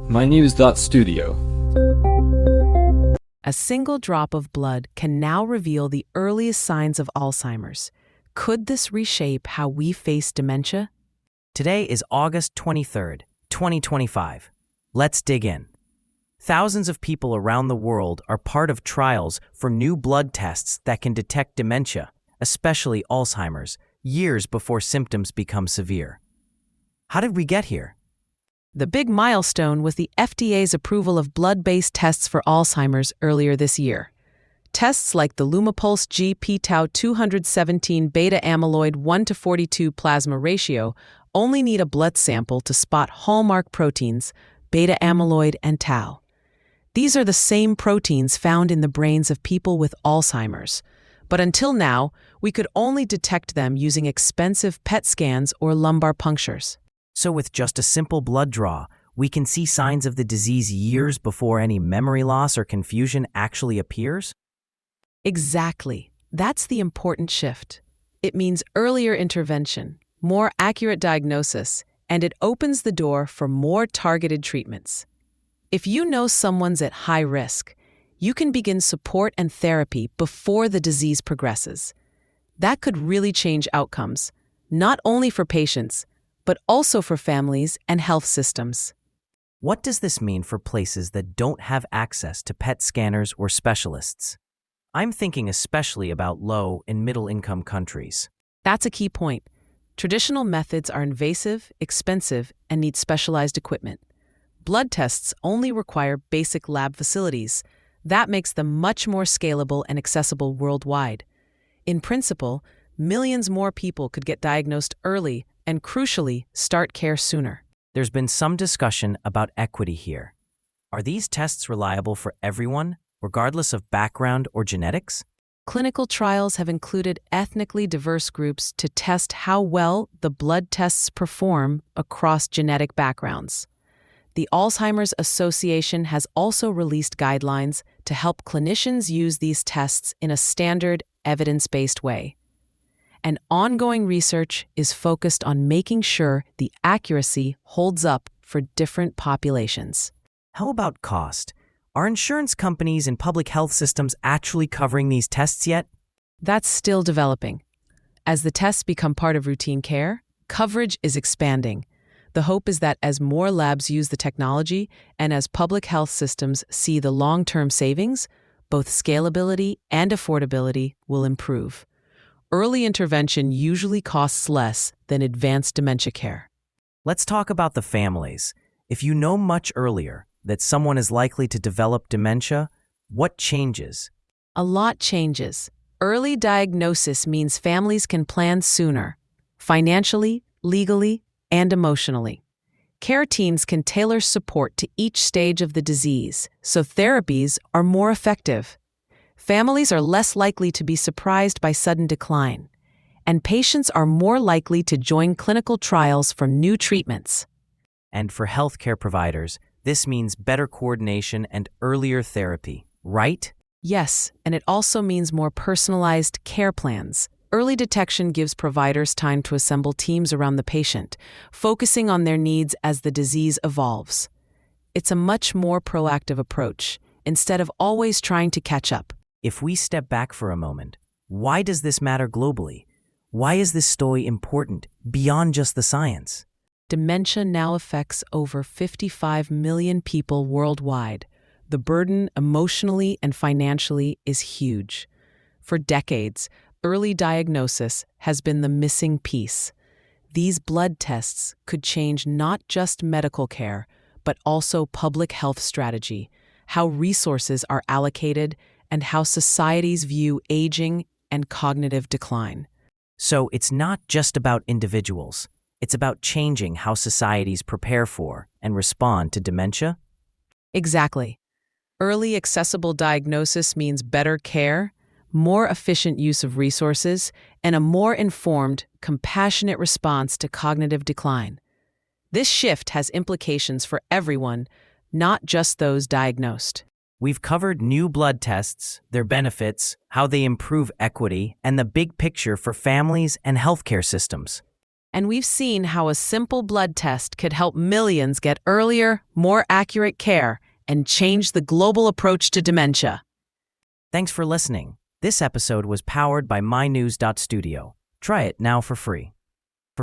mynews.studio. A single drop of blood can now reveal the earliest signs of Alzheimer's. Could this reshape how we face dementia? Today is August 23rd, 2025. Let's dig in. Thousands of people around the world are part of trials for new blood tests that can detect dementia, especially Alzheimer's, years before symptoms become severe. How did we get here? The big milestone was the FDA's approval of blood-based tests for Alzheimer's earlier this year. Tests like the Lumipulse G-p-tau 217 beta-amyloid 1:42 plasma ratio only need a blood sample to spot hallmark proteins, beta-amyloid and tau. These are the same proteins found in the brains of people with Alzheimer's. But until now, we could only detect them using expensive PET scans or lumbar punctures. So with just a simple blood draw, we can see signs of the disease years before any memory loss or confusion actually appears? Exactly. That's the important shift. It means earlier intervention, more accurate diagnosis, and it opens the door for more targeted treatments. If you know someone's at high risk, you can begin support and therapy before the disease progresses. That could really change outcomes, not only for patients, but also for families and health systems. What does this mean for places that don't have access to PET scanners or specialists? I'm thinking especially about low and middle-income countries. That's a key point. Traditional methods are invasive, expensive, and need specialized equipment. Blood tests only require basic lab facilities. That makes them much more scalable and accessible worldwide. In principle, millions more people could get diagnosed early and, crucially, start care sooner. There's been some discussion about equity here. Are these tests reliable for everyone, regardless of background or genetics? Clinical trials have included ethnically diverse groups to test how well the blood tests perform across genetic backgrounds. The Alzheimer's Association has also released guidelines to help clinicians use these tests in a standard, evidence-based way. And ongoing research is focused on making sure the accuracy holds up for different populations. How about cost? Are insurance companies and public health systems actually covering these tests yet? That's still developing. As the tests become part of routine care, coverage is expanding. The hope is that as more labs use the technology and as public health systems see the long-term savings, both scalability and affordability will improve. Early intervention usually costs less than advanced dementia care. Let's talk about the families. If you know much earlier that someone is likely to develop dementia, what changes? A lot changes. Early diagnosis means families can plan sooner, financially, legally, and emotionally. Care teams can tailor support to each stage of the disease, so therapies are more effective. Families are less likely to be surprised by sudden decline, and patients are more likely to join clinical trials for new treatments. And for healthcare providers, this means better coordination and earlier therapy, right? Yes, and it also means more personalized care plans. Early detection gives providers time to assemble teams around the patient, focusing on their needs as the disease evolves. It's a much more proactive approach, instead of always trying to catch up. If we step back for a moment, why does this matter globally? Why is this story important beyond just the science? Dementia now affects over 55 million people worldwide. The burden emotionally and financially is huge. For decades, early diagnosis has been the missing piece. These blood tests could change not just medical care, but also public health strategy, how resources are allocated, and how societies view aging and cognitive decline. So it's not just about individuals. It's about changing how societies prepare for and respond to dementia? Exactly. Early accessible diagnosis means better care, more efficient use of resources, and a more informed, compassionate response to cognitive decline. This shift has implications for everyone, not just those diagnosed. We've covered new blood tests, their benefits, how they improve equity, and the big picture for families and healthcare systems. And we've seen how a simple blood test could help millions get earlier, more accurate care and change the global approach to dementia. Thanks for listening. This episode was powered by mynews.studio. Try it now for free.